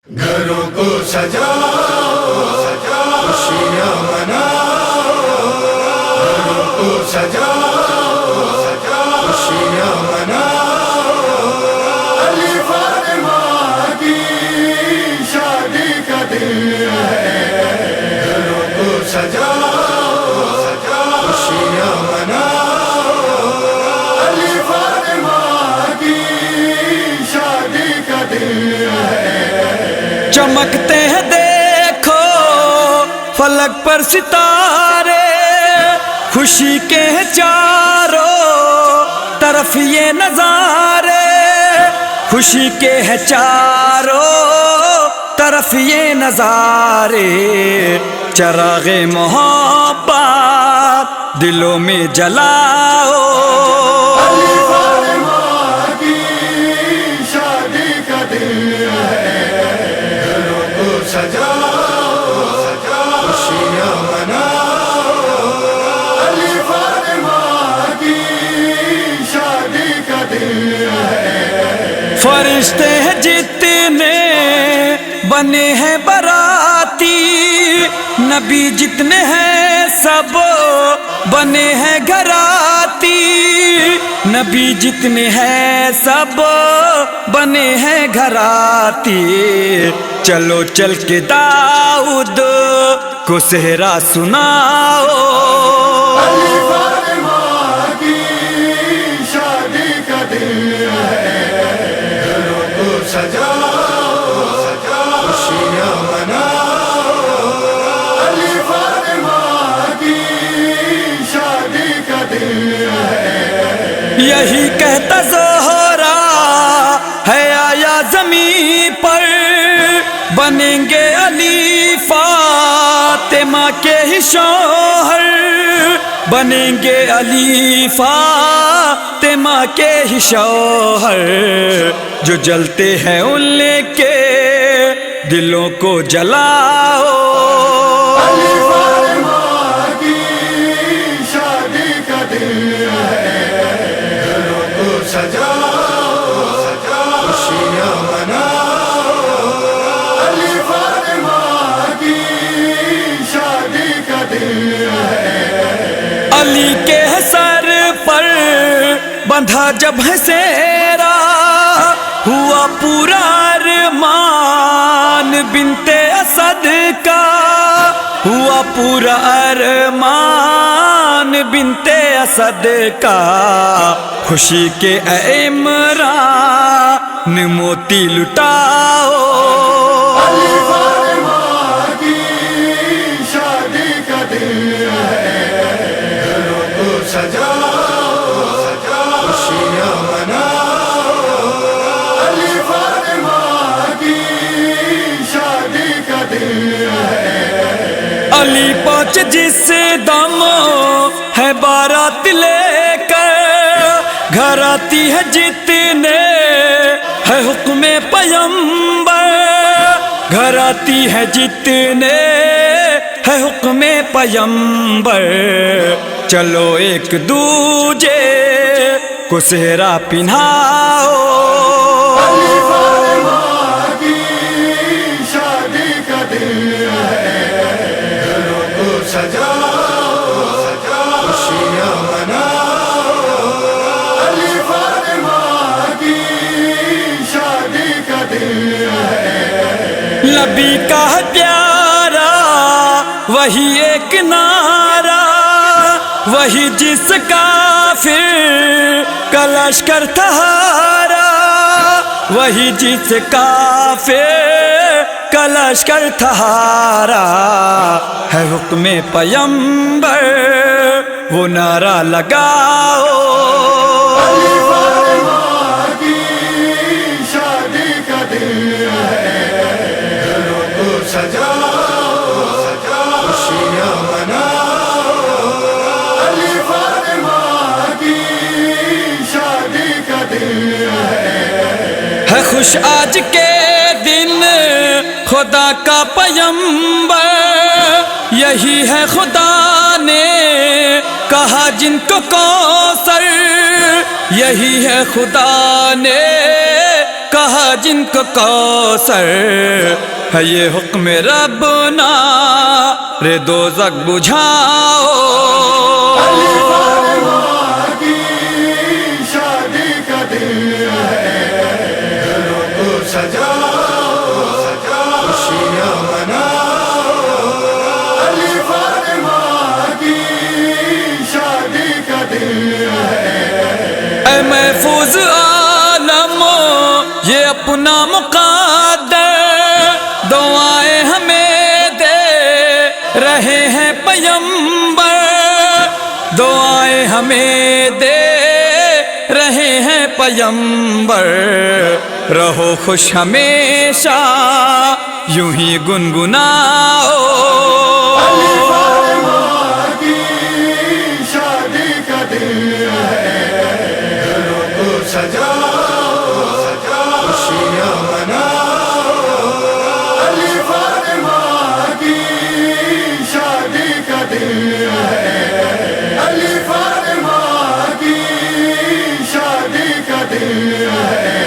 گھروں کو سجاؤ خوشیاں مناؤ، گھروں کو سجاؤ خوشیاں مناؤ، علی فاطمہ کی شادی کا دن ہے، گھروں کو سجاؤ خوشیاں مناؤ، علی فاطمہ کی شادی کا دن ہے۔ چمکتے ہیں دیکھو فلک پر ستارے، خوشی کے ہیں چاروں طرف یہ نظارے، خوشی کے ہیں چاروں طرف یہ نظارے، چراغ محبت دلوں میں جلاؤ، علی فاطمہ کی شادی کا دن ہے، گھروں کو سجاؤ خوشیاں مناؤ، علی فاطمہ کی شادی کا دن ہے۔ فرشتے ہیں جتنے بنے ہیں باراتی، نبی جتنے ہیں سب بنے ہیں گھراتی، نبی جتنے ہیں سب بنے ہیں گھراتی، چلو چل کے داؤد کو صحرا سناؤ، علی فاطمہ کی شادی کا دن ہے، گھروں کو سجاؤ خوشیاں مناؤ، علی فاطمہ کی شادی کا دن ہے۔ یہی کہتا زہرا ہے آیا زمین پر، بنیں گے علی فاطمہ کے ہی شوہر، بنیں گے علی فاطمہ کے ہی شوہر، جو جلتے ہیں ان کے دلوں کو جلاؤ، علی فاطمہ کی شادی کا دن ہے، گھروں کو سجاؤ خوشیاں مناؤ، علی فاطمہ کی شادی کا دن ہے۔ علی کے سر پر بندھا جب ہے سیرا، ہوا پورا ارمان بنت اسد کا، ہوا پورا ارمان بنت اسد کا، خوشی کے اے عمران موتی لٹاؤ، علی فاطمہ کی شادی کا دن ہے، گھروں کو سجاؤ خوشیاں مناؤ، علی فاطمہ کی شادی کا دن ہے۔ علی پہنچ جس دم ہے بارات لے کر، گھر آتی ہے جتنے ہے حکم پیمبر، گھر آتی ہے جتنے ہے حکم پیمبر، چلو ایک دوجے کو صحرا پہناؤ، علی فاطمہ کی شادی کا دن ہے، گھروں کو سجاؤ خوشیاں مناؤ، علی فاطمہ کی شادی کا دن ہے۔ نبی کا پیارا وہی ایک نعرہ، وہی جس کا پھر کا لشکر تھا ہارا، وہی جس کا پھر کا لشکر تھا ہارا، ہے حکم پیمبر وہ نعرہ لگاؤ، علی فاطمہ کی شادی کا دن ہے، گھروں کو سجاؤ خوشیاں مناؤ، علی فاطمہ کی شادی کا دن ہے۔ خوش آج کے دن خدا کا پیمبر، یہی ہے خدا نے کہا جن کو کوثر، یہی ہے خدا نے کہا جن کو کوثر ہے یہ حکم ربنا رے دوزخ بجھاؤ علی فاطمہ کی شادی کا دن ہے، گھروں کو سجاؤ، خوشیاں مناؤ، علی فاطمہ کی شادی کا دن ہے۔ اے محفوظ عالم یہ اپنا مقدر دعائیں ہمیں دے رہے ہیں پیمبر، دعائیں ہمیں دے رہے ہیں پیمبر، رہو خوش ہمیشہ یوں ہی گنگناؤ علی فاطمہ کی شادی کا دن ہے، گھروں کو سجاؤ، خوشیاں مناؤ، علی فاطمہ کی شادی کا دن ہے، علی فاطمہ کی شادی کا دن ہے۔